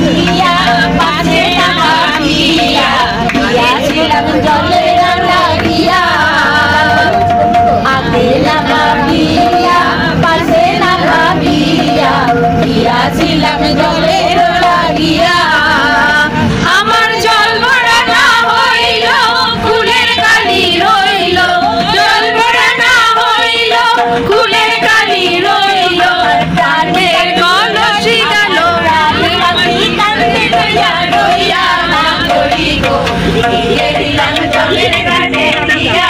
গিয়া পাশে না ভাবিয়া গিয়াছিলাম জলের লাগিয়া আগে না ভাবিয়া পাশে না ভাবিয়া গিয়াছিলাম জলের লাগিয়া আমার জল ভরা না হইল ফুলের কালি রইল জল ভরা না হইল ফুলের কালি রইল প্রাণের কলসি গেল রাতি কান্দে রইয়া রইয়া না করি গো দিয়ে দিলাম জলের ঘাটে গিয়া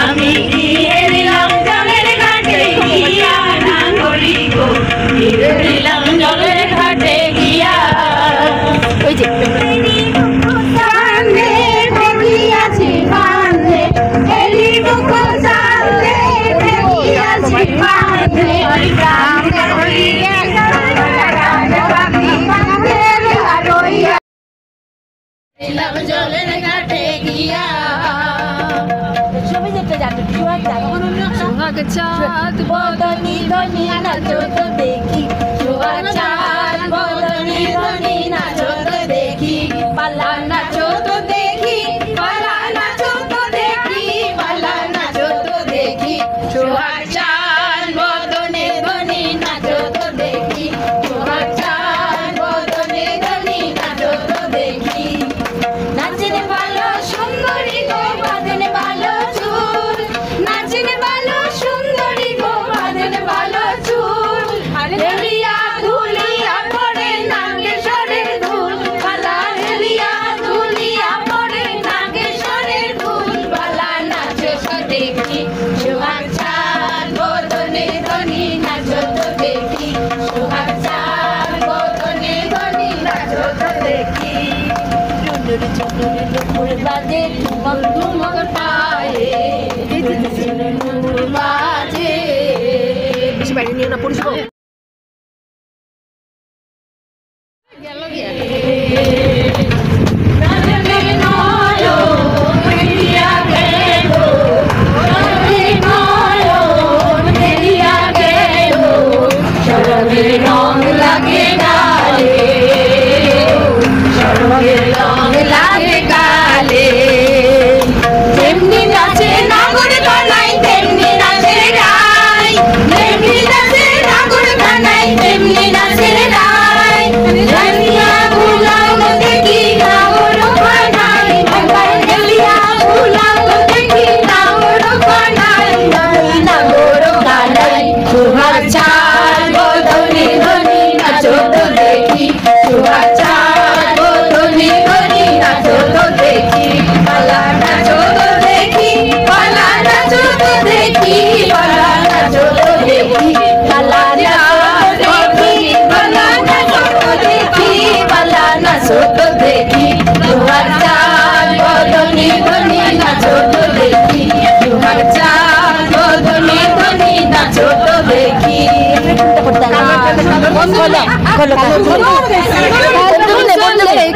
আমি দিয়ে দিলাম জলের ঘাটে গিয়া না করি গো দিয়ে দিলাম জলের ঘাটে গিয়া ওই যে জলের ঘাটে গিয়া সবাই যেতে যাবে সোহাগ চাঁদ বদনি ধনি নাচো তো দেখি সোহাগ চাঁদ বদনি ধনি নাচো তো দেখি পালা নাচো তো দেখি পালা নাচো তো দেখি পালা নাচো তো দেখি সোহাগ চাঁদ বদনে ধনি নাচো তো দেখি সোহাগ চাঁদ বদনে ধনি নাচো তো দেখি নাচনে ভালো সুন্দরী গো বাঁধনে ভালো চুল নাচনে ভালো সুন্দরী গো বাঁধনে ভালো চুল হেলিয়া ধুলিয়া পড়ে নাগেশ্বরের ধুল পালা হেলিয়া ধুলিয়া পড়ে নাগেশ্বরের ধুল পালা নাচো তো দেখি সোহাগ চাঁদ বদনে ধনি নাচো তো দেখি সোহাগ চাঁদ বদনে ধনি নাচো তো দেখি চুনরি চুনরি দুপুর বাজে ঠুমক ঠুমক পায়ে চুনরি বাজে বেশি বাইরে নিয়ে না পড়িস গো গেল গিয়া রাজনে নয়ো মেরিয়া গেলো রাজনে নয়ো মেরিয়া গেলো সরবে রং লাগে গালে সরবে রং লাগে গালে যেমনি নাচে নাগর কানাই তেমনি নাচে রাই তেমনি নাচে নাগর কানাই তেমনি নাচে রাই রানিয়া ভুলাও দেখি নাগর কানাই ভাই গেলিয়া ভুলাও দেখি নাগর কানাই নাগর কানাই সোহাগ চাঁদ বদনে ধনি নাচো তো দেখি সোহাগ চাঁদ বদনে ধনি নাচো তো দেখি পালা নাচো তো দেখি পালা নাচো তো দেখি পালা নাচো তো দেখি পালা নাচো দেখি পালা নাচো তো দেখি পালা নাচো তো দেখি সোহাগ চাঁদ বদনে ধনি নাচো তো দেখি সোহাগ চাঁদ বদনে ধনি নাচো তো দেখি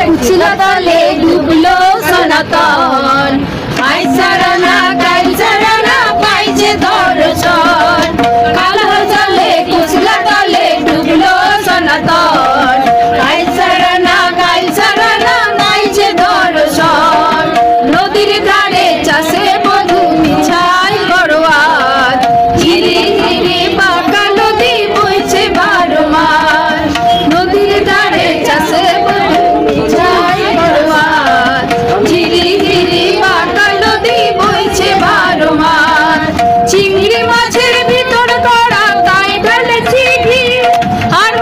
কুচিলা দলে ডুবলো সনাতন আই সারানা কাল সারানা পাইছে দর্শন কালো জলে কুচিলা দলে ডুবলো সনাতন আই সারানা কাল সারানা পাইছে দর্শন নদীর ধারে চাষে মধু মিছাই বড়োয়ার ধীরে ধীরে পাকা নদী বইছে 12 মাস নদীর ধারে চাষে মধু মিছাই বড়োয়ার ধীরে ধীরে পাকা নদী বইছে 12 মাস চিংড়ি মাছের ভিতর করা তাই ঢালেছি ঘি আর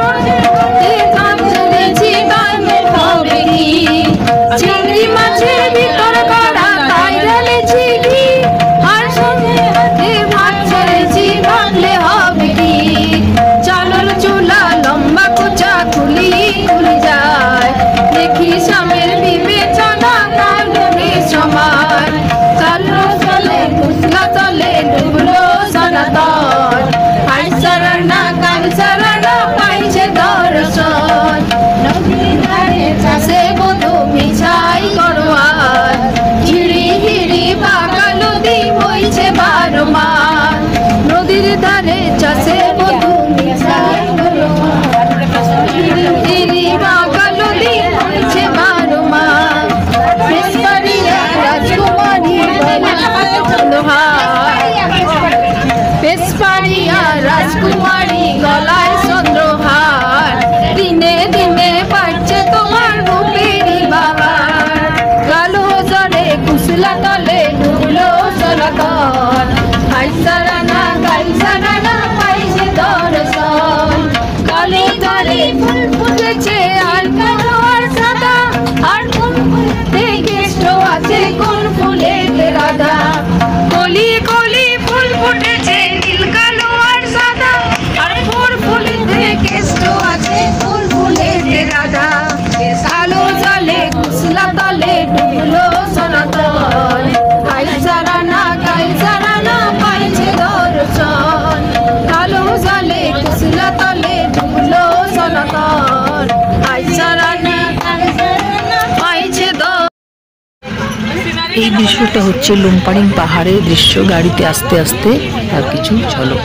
এই দৃশ্যটা হচ্ছে লুমপাড়িং পাহাড়ের দৃশ্য, গাড়িতে আস্তে আস্তে আর কিছু ঝলক।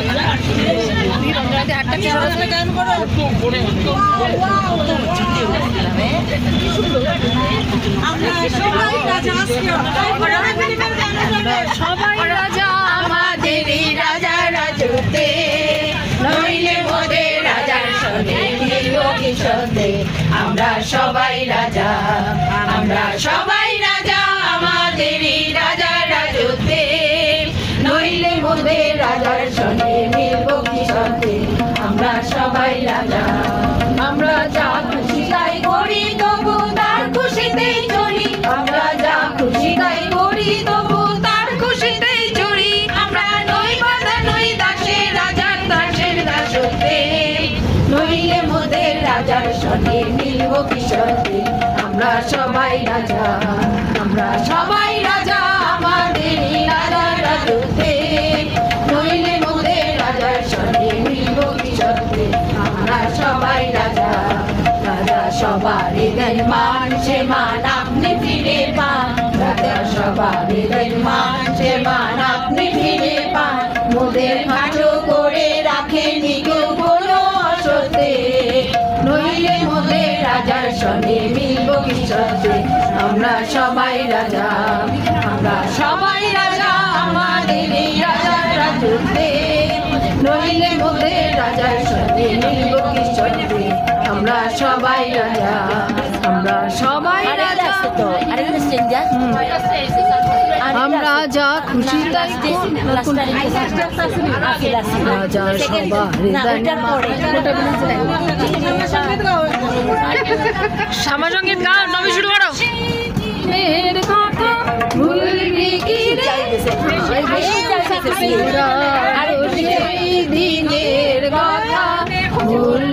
সবাই রাজা আমাদেরই রাজা রাজতে, নইলে মোদের রাজার সনে মিলব কিসতে। আমরা সবাই রাজা, আমরা সবাই রাজা আমাদেরই রাজা রাজতে, নইলে মোদের রাজার সনে মিলব কিসতে। আমরা সবাই রাজা, আমরা যা খুশি তাই করি তবু তার খুশিতেই চলি। আমরা যা খুশি তাই করি তবু তার খুশিতেই চলি। আমরা নই বাঁধা নই দাসে, রাজার দাসের দাসত্বে, নইলে মোদের রাজার সনে মিলব কিসতে। আমরা সবাই রাজা, আমরা সবাই রাজা আমাদেরই রাজা রাজতে, নইলে মোদের রাজার সনে মিলব কিসতে। আমরা সবাই রাজা, রাজা সবারই দেন মান, সে মান আপনি ফিরে পান। রাজা সবারই দেন মান, সে মান আপনি ফিরে পান। মোদের খাটো করে রাখেনি কেউ কোনো অসতে, নইলে মোদের রাজার সনে মিলব কিসতে। আমরা সবাই রাজা, আমরা সবাই রাজা আমাদেরই রাজা রাজতে, নইলে মোদের রাজার সনে মিলব কিসতে। আমরা সবাই রাজা, আমরা সবাই রাজা, আমরা যা খুশি তাই রাজা শ্যামা সঙ্গীত গাও, নবী শুরু করো। মেয়ের কথা ভুলবি কি রে, সেই দিনের কথা ভুল